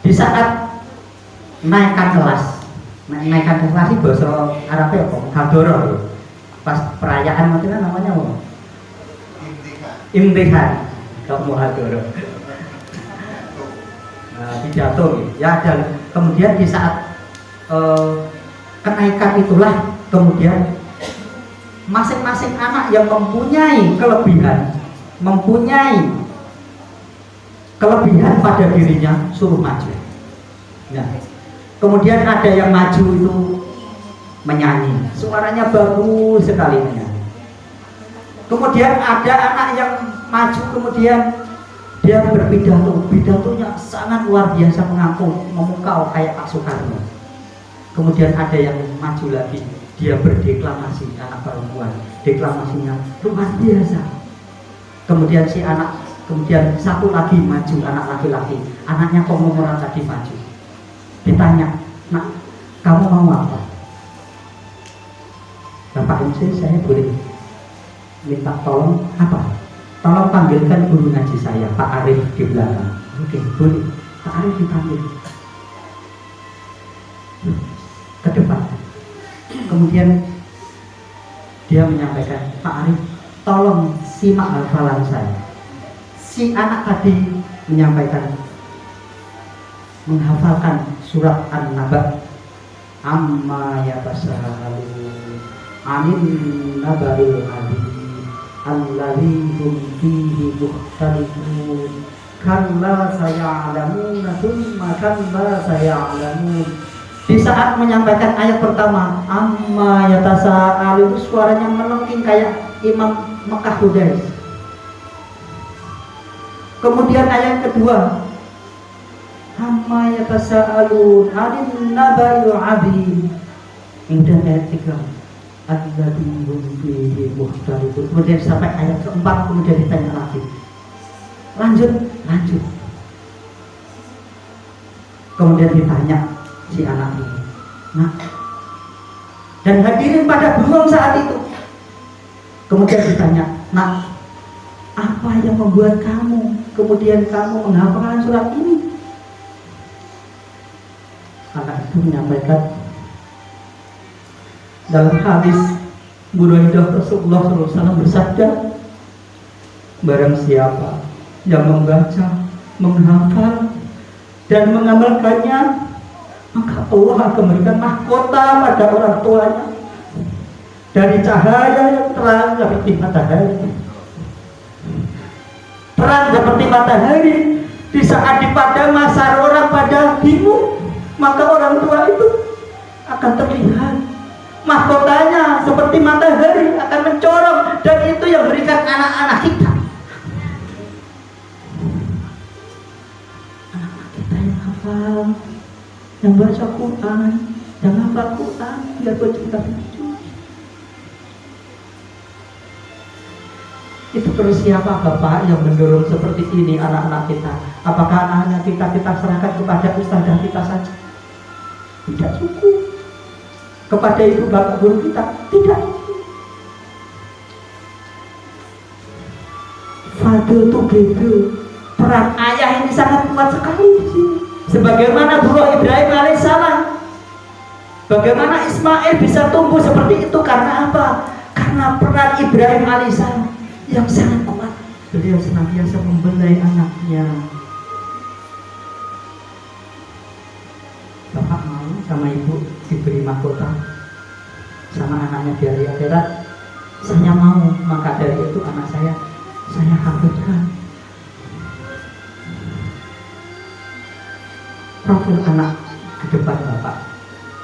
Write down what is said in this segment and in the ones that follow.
Di saat naikkan kelas itu bahasa Arabnya apa? Hadoro. Pas perayaan maksudnya namanya apa? Imtihan. Kalau mau hadoro. Pidato ya, dan kemudian di saat kenaikan itulah kemudian masing-masing anak yang mempunyai kelebihan pada dirinya suruh maju. Nah, kemudian ada yang maju itu menyanyi, suaranya bagus sekali menyanyi. Kemudian ada anak yang maju, kemudian dia berpidato, pidatonya sangat luar biasa, memukau kayak Pak Soekarno. Kemudian ada yang maju lagi, dia berdeklamasi, anak perempuan, deklamasinya luar biasa. Kemudian kemudian satu lagi maju, anak laki-laki, anaknya konglomerat tadi maju. Ditanya, nak, kamu mau apa? Bapak MC, saya boleh minta tolong apa? Tolong panggilkan guru ngaji saya, Pak Arif di belakang. Oke, boleh. Pak Arif dipanggil ke depan. Kemudian dia menyampaikan, Pak Arif, tolong simak hafalan saya. Si anak tadi menghafalkan surat An-Naba, amma yatasaalun anin nabail adzim alladzi hum fihi mukhtalifun kalla saya'lamuna tsumma kalla saya'lamun. Di saat menyampaikan ayat pertama, amma yatasaalun, suaranya melengking kayak Imam Mekah Hudais. Kemudian ayat kedua, amma yatasaalun anin nabail adzim. Kemudian ayat 3, alladzi hum fihi mukhtalifun. Kemudian sampai ayat keempat, kemudian ditanya lagi, lanjut. Kemudian ditanya si anak ini, nah, dan hadirin pada bengong saat itu. Kemudian ditanya, nak, apa yang membuat kamu kemudian kamu menghafalkan surat ini? Anak itu menyampaikan, dalam hadis Buraidah Rasulullah SAW bersabda, barang siapa yang membaca, menghafal dan mengamalkannya, maka Allah akan memberikan mahkota pada orang tuanya dari cahaya yang terang seperti matahari. Terang seperti matahari. Di saat di pada masa orang pada bingung, maka orang tua itu akan terlihat mahkotanya seperti matahari akan mencorong, dan itu yang berikan anak-anak kita. Anak-anak kita yang hafal, yang baca Quran, yang hafal Quran, biar bercerita lucu. Itu terus siapa Bapak yang mendorong seperti ini anak-anak kita? Apakah anak-anak kita serahkan kepada ustazah kita saja? Tidak cukup. Kepada ibu bapak guru kita tidak cukup. Fadil itu gitu. Peran ayah ini sangat kuat sekali di sini. Sebagaimana Guru Ibrahim alaihissalam, bagaimana Ismail bisa tumbuh seperti itu, karena apa? Karena peran Ibrahim alaihissalam yang sangat kuat. Beliau senantiasa membelai anaknya. Bapak mau sama ibu diberi mahkota sama anaknya di hari akhirat? Saya mau, maka dari itu anak saya hafidkan. Profil anak ke depan Bapak,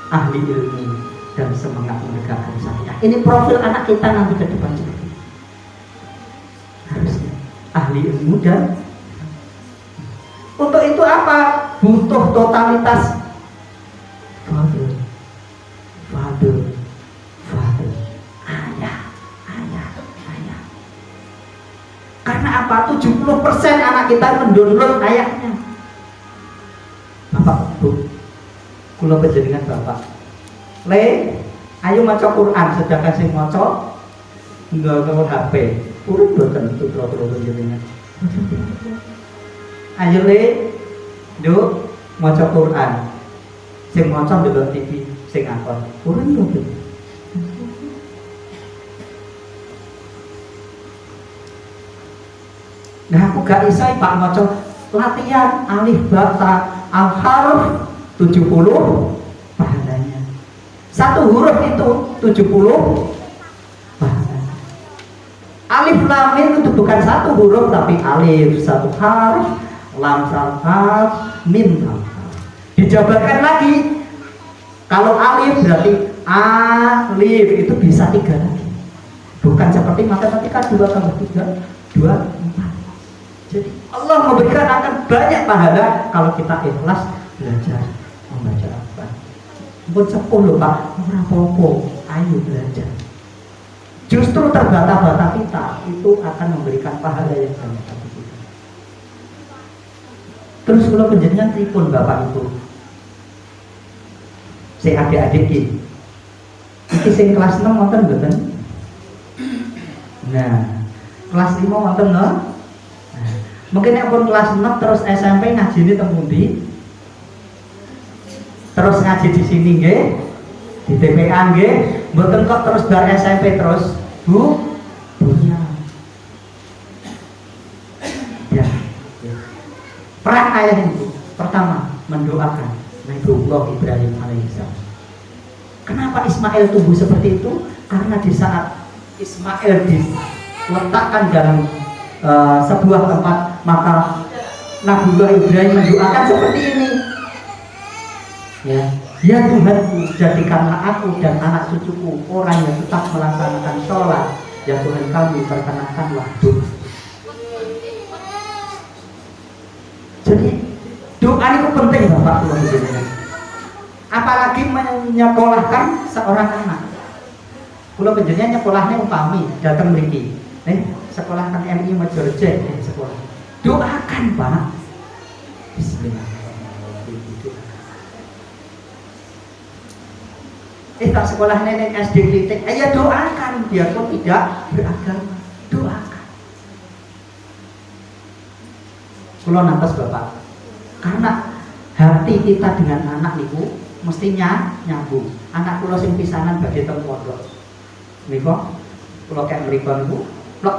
ahli ilmu dan semangat menegakkan syariat. Ini profil anak kita nanti ke depan seperti ini. Harusnya ahli ilmu, dan untuk itu apa? Butuh totalitas fadil, ayah. Karena apa? 70% anak kita mendownload ayahnya. Bapak, Bu, kula panjenengan Bapak, ayo maca Quran, sedangkan sing maca nggawa HP. Urip boten putra-putra panjenengan. Ayo Nduk, maca Quran. Sing maca ndelok TV, sing akon. Urun yo. Nah aku gak iso Pak maca latihan alif ba ta al harf 70 pahalanya. Satu huruf itu 70 pahalanya. Alif lam mim itu bukan satu huruf tapi alif satu harf, lam satu harf, mim satu harf. Dijabarkan lagi. Kalau alif berarti alif itu bisa 3 lagi. Bukan seperti matematika 2 tambah 3 2 4. Jadi Allah memberikan akan banyak pahala kalau kita ikhlas belajar membaca Al-Quran. Pun 10 Pak, ora apa-apa, ayo belajar. Justru terbata-bata kita itu akan memberikan pahala yang banyak bagi kita. Terus kalau penjenengan pripun Bapak Ibu? Saya adik-adik iki sing kelas 6 wonten mboten? Nah, kelas 5 wonten no? Nah, mungkin yang pun kelas 6 terus SMP ngaji ini teng pundi? Terus ngaji di sini nggih? Di TPA nggih? Mboten kok terus bar SMP terus, Bu? Punya. Ya. Peran ayah itu pertama mendoakan Nabiullah Ibrahim alaihissalam. Kenapa Ismail tumbuh seperti itu? Karena di saat Ismail diletakkan dalam sebuah tempat, maka Nabiullah Ibrahim mendoakan seperti ini. Ya Tuhan, jadikanlah aku dan anak cucuku orang yang tetap melaksanakan sholat. Ya Tuhan kami, perkenankanlah doa. Jadi doa itu penting Bapak Ibu. Apalagi menyekolahkan seorang anak. Kalau penjenengan nyekolahnya umpami datang mriki. Sekolahkan MI Majorje sekolah. Doakan Pak. Bismillahirrahmanirrahim. Tak sekolah nenek SD Klitik. Ya doakan biarpun tidak beragama. Doakan. Kalau nanti Bapak, karena hati kita dengan anak niku mestinya nyambung. Anak kula sing pisanan badhe teng pondok. Niku kula kek mriku niku plek.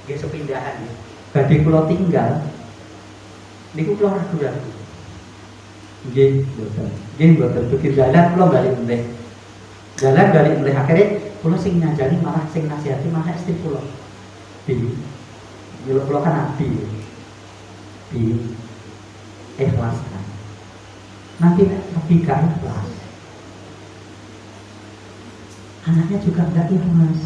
Nggih sepindahan nggih. Badhe kula tinggal. Niku kula ragu-ragu. Nggih, mboten. Nggih mboten dugi dalan kula bali meneh. Dalan bali meneh akhire kula sing ngajari malah sing nasihati malah istri kula. Bi. Kula kan nabi. Bi. Ikhlaskan. Nanti lebih gak ikhlas, anaknya juga gak ikhlas,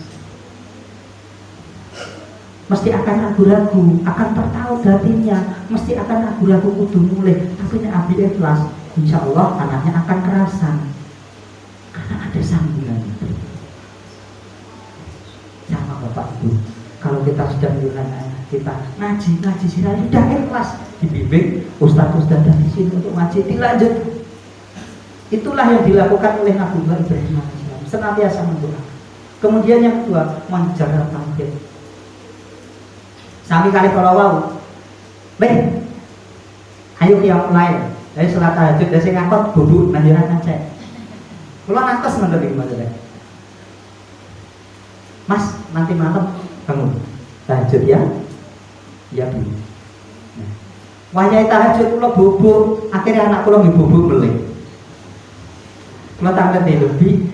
mesti akan ragu-ragu, akan tertaut hatinya, mesti akan ragu-ragu kudu mulai. Tapi nek abi ikhlas, insya Allah anaknya akan kerasan karena ada sambungan. Sama Bapak Ibu, kalau kita sudah menyuruh anak kita ngaji sirah sudah ikhlas, dibimbing ustaz-ustaz di sini untuk ngaji, dilanjut. Itulah yang dilakukan oleh Nabiullah Ibrahim alaihissalam, senantiasa mendoa. Kemudian yang kedua, menjaga tauhid. Sami kali kalau wau, baik, ayo yang lain. Dari salat tahajud, dari sing ngakot bubuk nanjiran cek. Kalau nantos menurut gimana? Mas, nanti malam bangun tahajud ya? Ya Bu. Wajah tahajud kula bubuk, akhirnya anak kula nggih bubuk melih. Kula tak ngerti lebih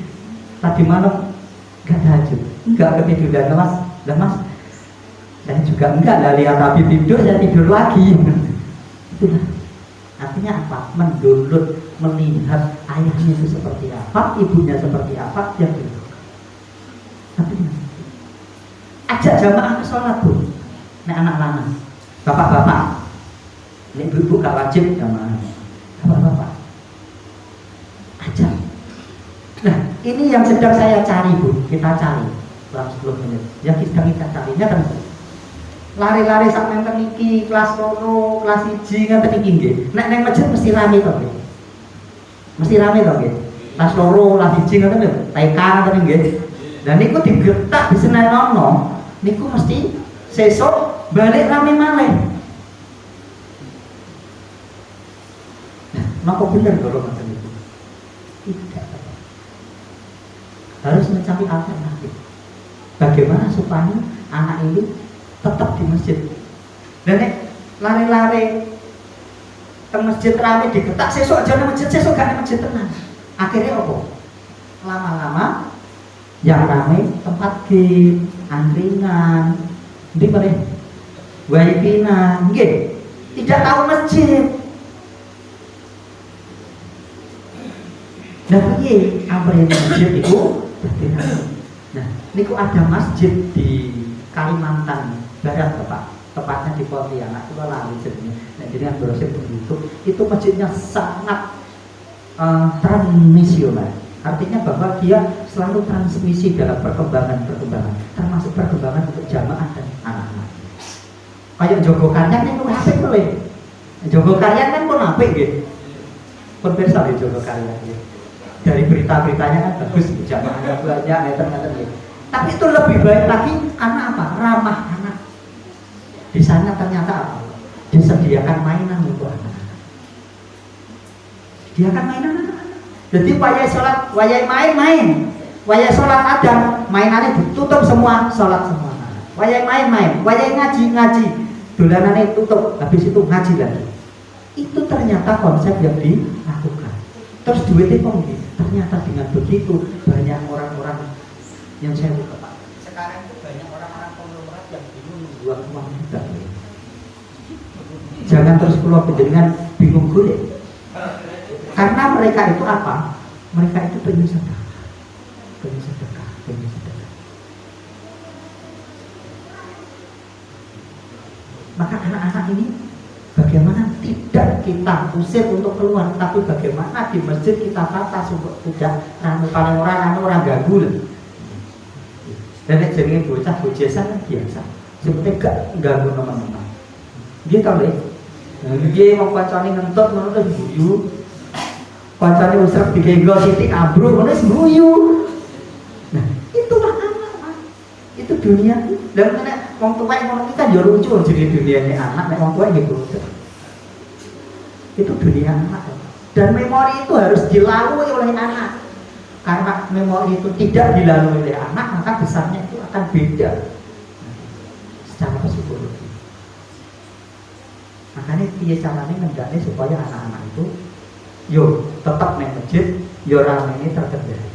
tadi malam enggak tahajud, enggak ketiduran Mas. Lah Mas, saya juga enggak lah, lihat Habib tidur, saya tidur lagi. Itulah. Artinya apa? Mendownload, melihat ayahnya itu seperti apa, ibunya seperti apa, yang itu. Artinya ajak jamaah ke sholat Bu. Nek anak lanang, bapak-bapak, nek ibu gak wajib jamaah. Bapak-bapak, ajak. Nah, ini yang sedang saya cari Bu, kita cari dalam 10 menit. Yang sedang kita carinya kan lari-lari sampai nenten iki kelas 2, kelas 1 ngenten iki nggih. Nek nang masjid mesti rame to nggih. Mesti rame to nggih. Kelas 2, kelas 1 ngenten lho, TK ngenten nggih. Dan niku digetak di Senenono, niku mesti sesuk balik rame malih. Kenapa benar kalau macam itu? Tidak. Harus mencari alternatif. Bagaimana supaya anak ini tetap di masjid? Dan lari-lari ke masjid rame digetak, sesuk aja nang masjid, sesuk gak nang masjid tenan. Akhirnya apa? Lama-lama yang rame tempat game, angkringan, ndi meneh wifi-nan, nggih. Tidak tahu masjid. Nah, piye amrene masjid itu? Nah, niku ada masjid di Kalimantan Barat, Bapak. Tepatnya di Pontianak, itu lali jadinya. Nah, jadi yang berhasil itu masjidnya sangat transmisioner. Artinya bahwa dia selalu transmisi dalam perkembangan, termasuk perkembangan untuk jamaah dan anak-anak. Kayak Jogo Karyan itu apik boleh. Jogo Karyan kan pun apik gitu. Pun pirsa di Jogo Karyan gitu. Dari berita-beritanya kan bagus, jamaahnya banyak, neten-neten gitu. Tapi itu lebih baik lagi karena apa? Ramah anak. Di sana ternyata apa? Disediakan mainan untuk anak-anak. Disediakan mainan anak-anak. Jadi wayai sholat, wayai main, wayai sholat ada, mainannya ditutup semua, sholat semua. Wayai main, wayai ngaji, dolanannya tutup, habis itu ngaji lagi. Itu ternyata konsep yang dilakukan. Terus duitnya penggi. Ternyata dengan begitu banyak orang-orang yang saya buka Pak. Sekarang itu banyak orang-orang konglomerat yang bingung membuat uang kita. Jangan terus keluar dengan bingung kulit. Karena mereka itu apa? Mereka itu pengen sedekah. Maka anak-anak ini bagaimana tidak kita usir untuk keluar, tapi bagaimana di masjid kita tata supaya tidak paling orang ganggu. Dan jadi bocah kan biasa, seperti gak ganggu teman-teman. Gitu loh. Dia mau kancane ngentot menurut guyu. Kancane usrep digenggo sithik ambruk menurut guyu. Nah, itulah anak. Itu dunia. Dan nek wong tuwa ngono iki kan ya lucu jadi duniane anak nek wong tuwa gitu. Itu dunia anak. Dan memori itu harus dilalui oleh anak. Karena memori itu tidak dilalui oleh anak, maka besarnya itu akan beda secara psikologi. Makanya piye carane ngendane supaya anak-anak itu yo tetap nang masjid, yo ramene terkendali.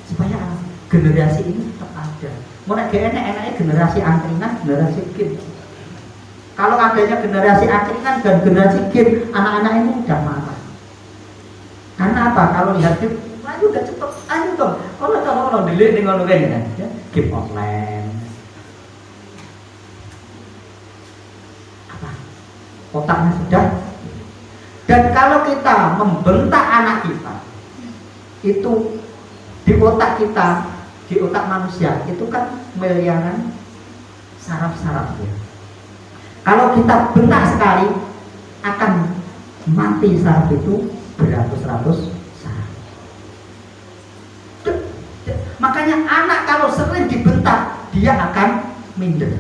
Supaya generasi ini tetap ada. Mau nek enak-enaknya generasi angkringan, generasi game. Kalau adanya generasi angkringan dan generasi game, anak-anak ini udah marah. Karena apa? Kalau lihat game, ayo udah cepet, ayo dong. Kalau delete dengan lu kan, ya, game online. Apa? Otaknya sudah. Dan kalau kita membentak anak kita, itu di otak kita, di otak manusia, itu kan miliaran saraf-saraf ya. Kalau kita bentak sekali, akan mati saraf itu beratus-ratus saraf. Makanya anak kalau sering dibentak, dia akan minder.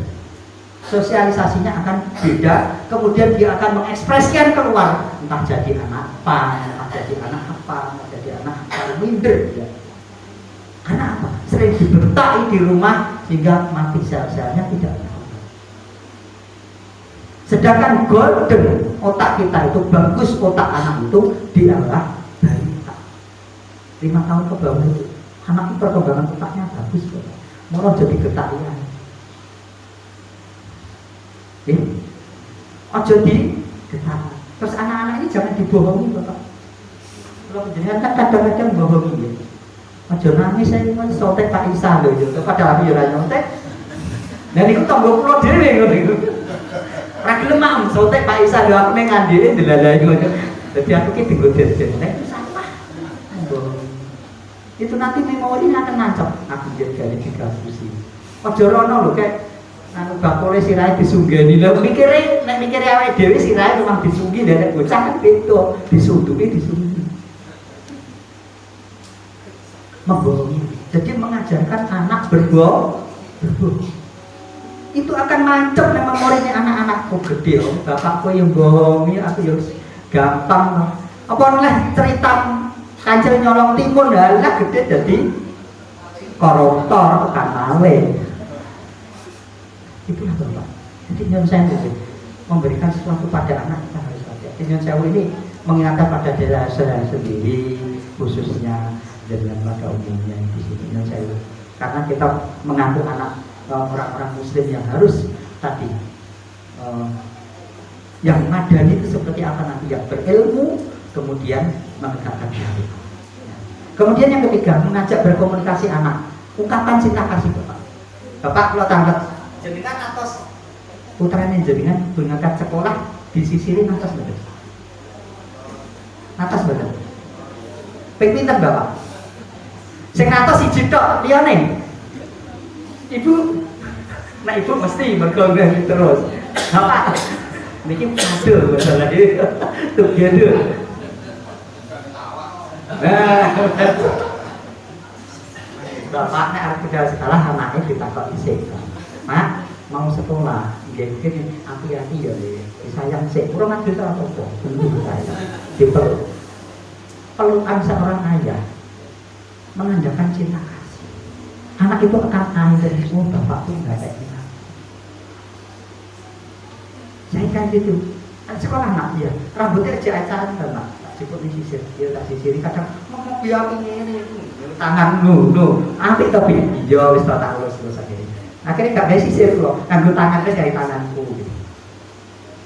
Sosialisasinya akan beda, kemudian dia akan mengekspresikan keluar, entah jadi anak apa, entah jadi anak apa, entah jadi anak apa, minder ya. Karena apa? Sering dibentak di rumah sehingga mati sel-selnya tidak. Sedangkan golden otak kita itu bagus, otak anak itu diarah balita 5 tahun ke bawah itu anak itu perkembangan otaknya bagus, mau jadi ketahuan. Ojo di ketahuan. Terus anak-anak ini jangan dibohongi Bapak. Kalau jenengan kan kadang-kadang bohongi ya. Ojo nangis saya ini sotek Pak Isa loh, padahal aku ya nyontek. Dan itu tanggung pulau dhewe ngono. Rakyat lemah, sotek Pak Isa lho aku ning ngandile delalai ngono. Dadi aku ki digodet-godet. Itu salah. Itu nanti memorinya akan ngancep. Aku jadi digabusi. Aja rono lho kayak anu bakule sirahe disunggeni. Lho mikire nek mikire awake dhewe sirahe memang disunggi nek bocah kan beda, disunduki disunggi. Membohongi. Jadi mengajarkan anak berbohong. Itu akan mancep memorinya anak-anak. Oh gede, bapakku yang bohongi, aku yang gampang. Apa oleh cerita Kancil nyolong timun halah gede jadi koruptor kan maling. Itulah Bapak. Jadi nyun sewu memberikan sesuatu pada anak kita harus ada. Nyun sewu ini mengingatkan pada diri saya sendiri, khususnya dengan pada umumnya di sini nyun sewu. Karena kita mengaku anak orang-orang Muslim yang harus tadi yang madani itu seperti apa nanti, yang berilmu kemudian menegakkan syariat. Kemudian yang ketiga, mengajak berkomunikasi anak. Ungkapan cinta kasih Bapak. Bapak kalau tanggal jenengan atas putranya jenengan berangkat sekolah disisirin atas betul. Atas betul. Pinten Bapak. Sing atas siji tok liyane. Ibu, nah ibu mesti bergonggang terus. Bapak, niki kado masalah iki. Tuh gede. Bapak nek arep budal sekolah anaknya ditakok dhisik. Mak, mau sekolah, nggih mungkin hati-hati ya, disayang sik. Kurang adil ta apa? Bener saya. Dipeluk. Pelukan seorang ayah menandakan cinta kasih. Anak itu akan air, oh bapakku nggak kayak gini. Saya kan gitu. Sekolah anak dia, rambutnya aja acaran Bapak. Cukup disisir, dia tak sisiri kadang ngomong biar ini tangan nu, apik tapi iya wis tak urus terus akhirnya. Akhirnya gak bisa sisir loh, nganggo tangan wis dari tanganku. Gitu.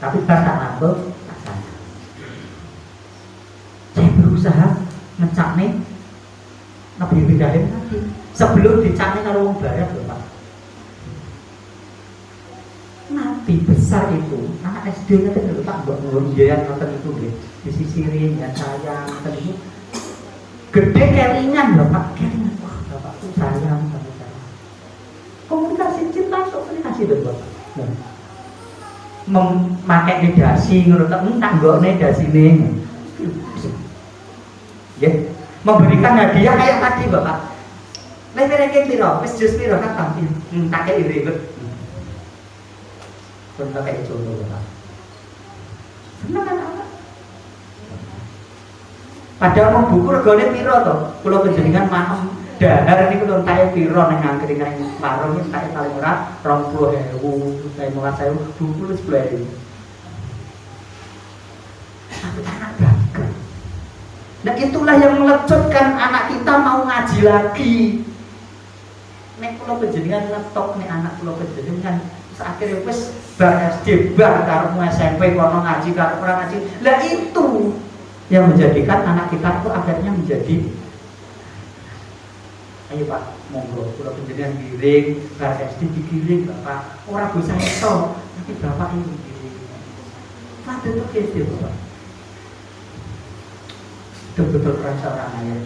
Tapi pas tak nambah, tak sana. Saya berusaha ngecak nih, lebih bedain lagi. Sebelum dicaknya kalau wong barat loh Pak. Nabi besar itu, anak SD-nya kan dulu tak buat ngelunjayan nonton itu deh, disisirin ya sayang, nonton itu gede kelingan Bapak, kelingan, wah Bapak tuh sayang sama saya. Komunikasi cinta, komunikasi dong Bapak. Memakai nedasi, ngerti tanggo nedasi nih, ya, memberikan hadiah kayak tadi Bapak. Levernya piro, wis jus piro kan tampil, tak kayak ribet. Contoh kayak contoh Bapak. Senang kan apa? Padahal mau buku regane piro to? Kula panjenengan maem dahar niku lho entek piro nang angkringan warung iki entek paling ora 20.000, 15.000, buku wis 10.000. Tapi anak bangga. Nah itulah yang melecutkan anak kita mau ngaji lagi. Nek kula panjenengan ngetok nek anak kula panjenengan akhirnya wis bar SD bar karo SMP kono ngaji karo ora ngaji. Lah itu yang menjadikan anak kita itu akhirnya menjadi ayo Pak, monggo kula panjenengan giring bar SD digiring Bapak. Ora bosan itu, tapi Bapak ini giring. Padha itu SD Bapak. Betul-betul rasa orang ayah.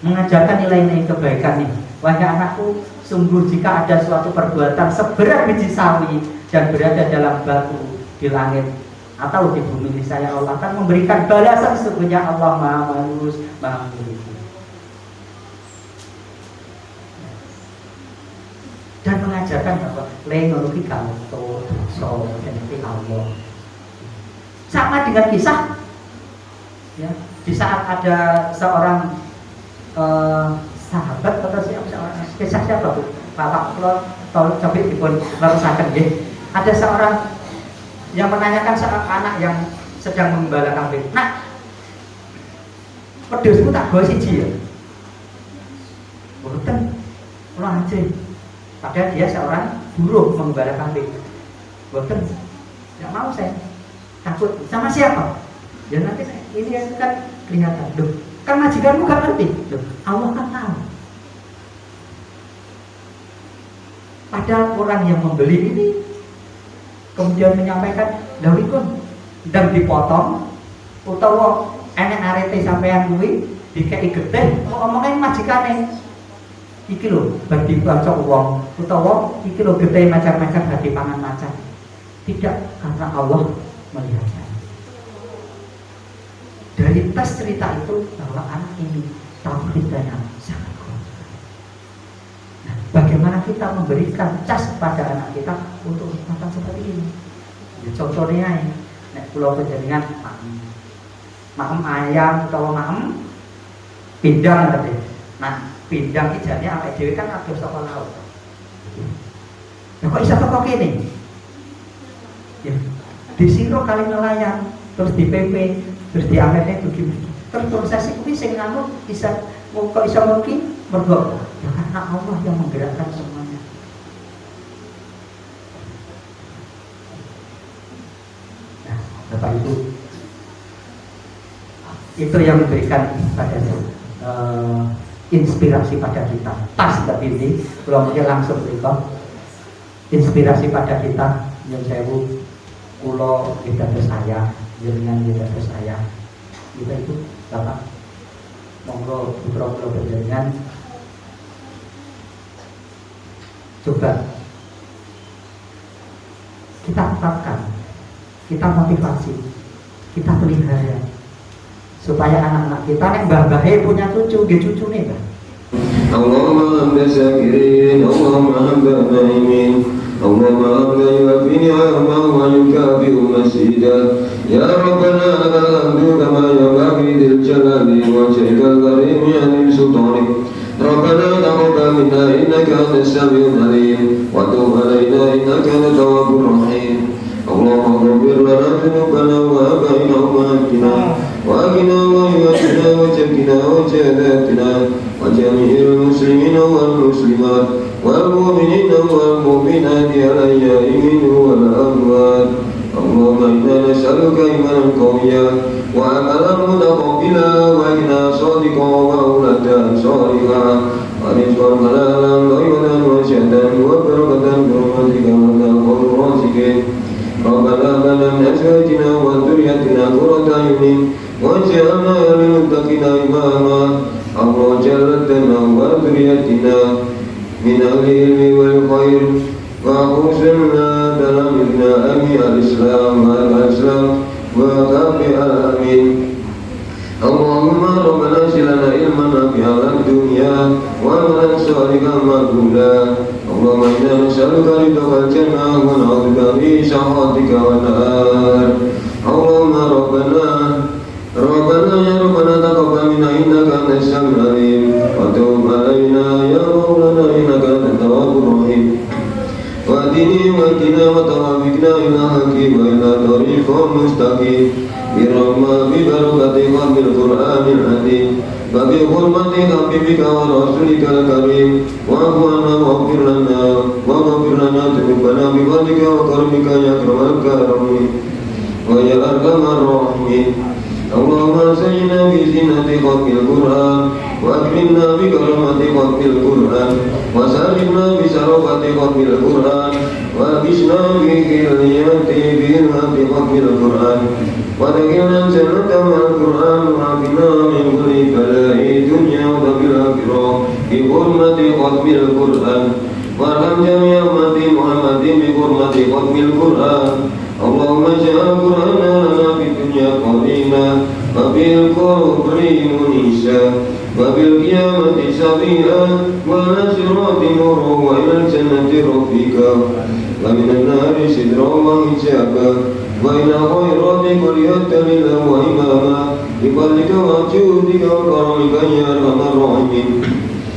Mengajarkan nilai-nilai kebaikan nih. Wahai anakku, sungguh jika ada suatu perbuatan seberat biji sawi dan berada dalam batu di langit atau di bumi ini, saya Allah akan memberikan balasan sesungguhnya Allah Maha Maulus, Maha Memiliki. Dan mengajarkan bahwa lengonuki kamu so dan Allah. Sama dengan kisah, ya, di saat ada seorang sahabat atau siapa kisah siapa Bu? Bapak kalau coba dipun leresaken nggih. Ada seorang yang menanyakan seorang anak yang sedang menggembala kambing. Nak, pedhosmu tak gawa siji ya? Mboten. Kula ajeng. Padahal dia seorang buruh menggembala kambing. Mboten. Enggak mau saya. Takut. Sama siapa? Ya nanti ini kan kelihatan. Loh, kan majikanmu gak ngerti. Loh, Allah kan tahu. Padahal orang yang membeli ini kemudian menyampaikan, "Lawikun ndang dipotong utawa enek arete sampean kuwi dikeki getih, kok omongane majikane. Iki lho bagi kanca wong utawa iki lho getih macam-macam bagi pangan macan." Tidak, karena Allah melihatnya. Dari tes cerita itu bahwa anak ini tauhidnya sangat kuat. Nah, bagaimana kita memberikan cas pada anak kita untuk kesempatan seperti ini? Ya, contohnya ini, nah, pulau panjenengan maem ayam utawa maem pindang tadi. Nah, pindang iki jane awake dhewe kan adoh saka laut. Lah kok iso teko kene? Ya. Disiro kali nelayan, terus dipepe, terus diamete begini. Terus proses itu sing anu bisa kok iso mungkin mergo ya karena Allah yang menggerakkan semuanya. Nah, Bapak itu yang memberikan pada inspirasi pada kita. Pas tapi ini kalau mungkin langsung berikut inspirasi pada kita yang saya kulo kita saya jaringan kita saya kita itu Bapak monggo putra berjaringan coba kita tetapkan, kita motivasi, kita pelihara supaya anak-anak kita yang mbah-mbahe punya cucu, cucu nih Mbah. Allahumma hamda syakirin, Allahumma hamda na'imin, Allahumma hamda yuafini ahmahu wa yukafi'u masjidah. Ya Rabbana alhamdu kama yambaghi dzil jalali wa wajhikal karim ya dzil sultani. Rabbana taqabbal minna innaka antas samiul alim wa tub alaina innaka antat tawwabur rahim. Allahumma ighfir lana dhunubana wa abaina wa atina wa agina wa yu'tina wa jakkina wa jadatina wa jami'il muslimina wal muslimat wal mu'minina wal mu'minati al-ahya'i minhum wal amwat. Allahumma inna nas'aluka imanan qawiyyan wa amalan mutaqabbilan wa ghina shadiqan wa aulatan shalihah wa rizqan halalan thayyiban wa syahdan wa barakatan bi rahmatika wa taqabbal raziqin. Rabbana lana min azwajina wa dhurriyyatina qurrata a'yunin waj'alna lil muttaqina imama. Allah jallatna wa dhurriyyatina min al-ilmi wal khair wa khuzna dalam ibna'i al-islam al-islam wa tabi al-amin. Allahumma rabbana silana ilman nafi'an dunya wa amalan shalihan maqbula. Allahumma inna nas'aluka ridhal jannah wa na'udzubika min sakhatika wan nar. Allahumma rabbana ya rabbana taqabbal minna innaka antas samiul alim wa tub alaina ya maulana innaka antat tawwabur rahim. Wahdini wa qina wa tawfiqna ila haqqi wa ila tariqil mustaqim bi barakati khamil Qur'anil azim wa bi hurmati habibika wa rasulika karim wa huwa waghfir lana dhunubana bi fadlika wa karimika ya akramal karamin wa ya arhamar rahimin. Allahumma sayyidina bi zinati khamil Qur'an wa akrimna bi karamati khamil Qur'an wa salimna bi sarafati khamil Qur'an wa bisna bi hilyati bi hati khamil Qur'an wa dakhilna jannata ma'al Qur'an wa bina min kulli bala'i dunya wa bil akhirah bi hurmati khamil Qur'an warham jami'a ummati Muhammadin bi hurmati khamil Qur'an. Allahumma ja'al Qur'ana lana fid dunya qarina wa bil qabri munisa wa bil qiyamati safi'a wa nasrati nuru wa ila jannati rafiqa wa minan nari sidra wa hijaba wa ila khairati kulliyatin wa imama bi fadlika wa judika wa karamika ya arhamar rahimin.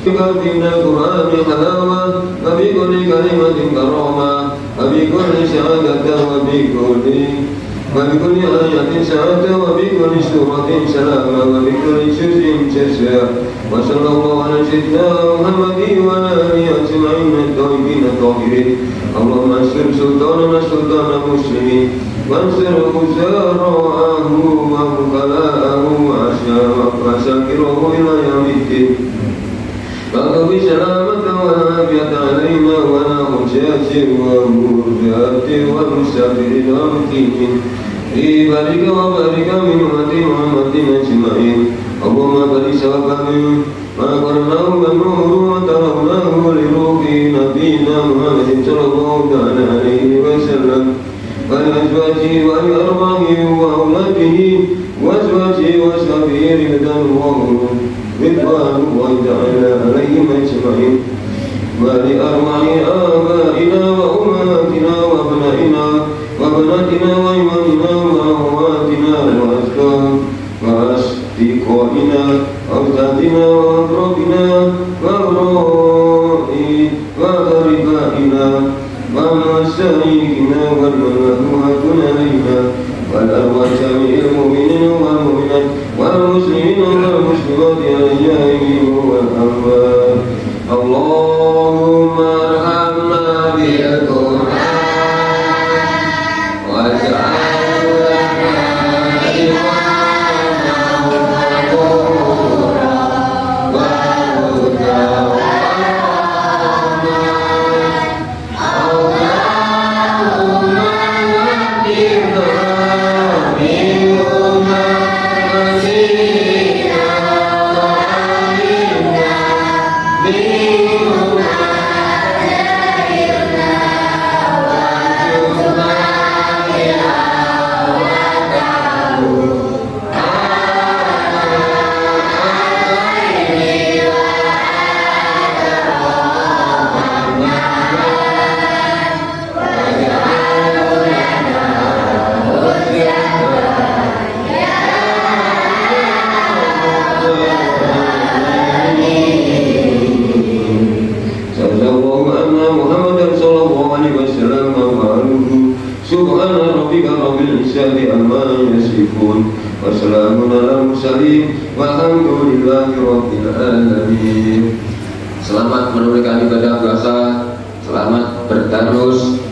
بكل القرآن حلاوة وبكل كلمة كرامة وبكل شهادة وبكل آية سعادة وبكل سورة سلامة وبكل جزء جزاء. وصلى الله على سيدنا محمد وعلى آله أجمعين الطيبين الطاهرين. اللهم انصر سلطاننا سلطان المسلمين وانصر وزراءه ووكلاءه وعساكره إلى يوم الدين. فقضي سلامة والعافية علينا ولا حجاج ومرجات والمسافرين والمقيمين في بارك وبارك من أمة محمد أجمعين. اللهم بارك سببهم ما قرناه والنور وتروناه لروح نبينا محمد صلى الله عليه وسلم ولأزواجه ولأرواحه وأولاده وأزواجه وأصحابه رضوان الله تعالى عليهم أجمعين ولأرواح آبائنا وأمهاتنا وأبنائنا وبناتنا وإمامنا والسائقين والملاك علينا والأرواح جميع المؤمنين والمؤمنات والمسلمين والمسلمات الأحياء والأموات اللهم ارحمنا بالقرآن واجعل لنا إماما ونورا وهدى ورحمة اللهم ذكرنا منهما نسينا وعلمنا منهما ذكرنا وارزقنا سبحان ربك رب العزة عما يصفون وسلام على المرسلين والحمد لله رب العالمين. Selamat menunaikan ibadah puasa, selamat bertarus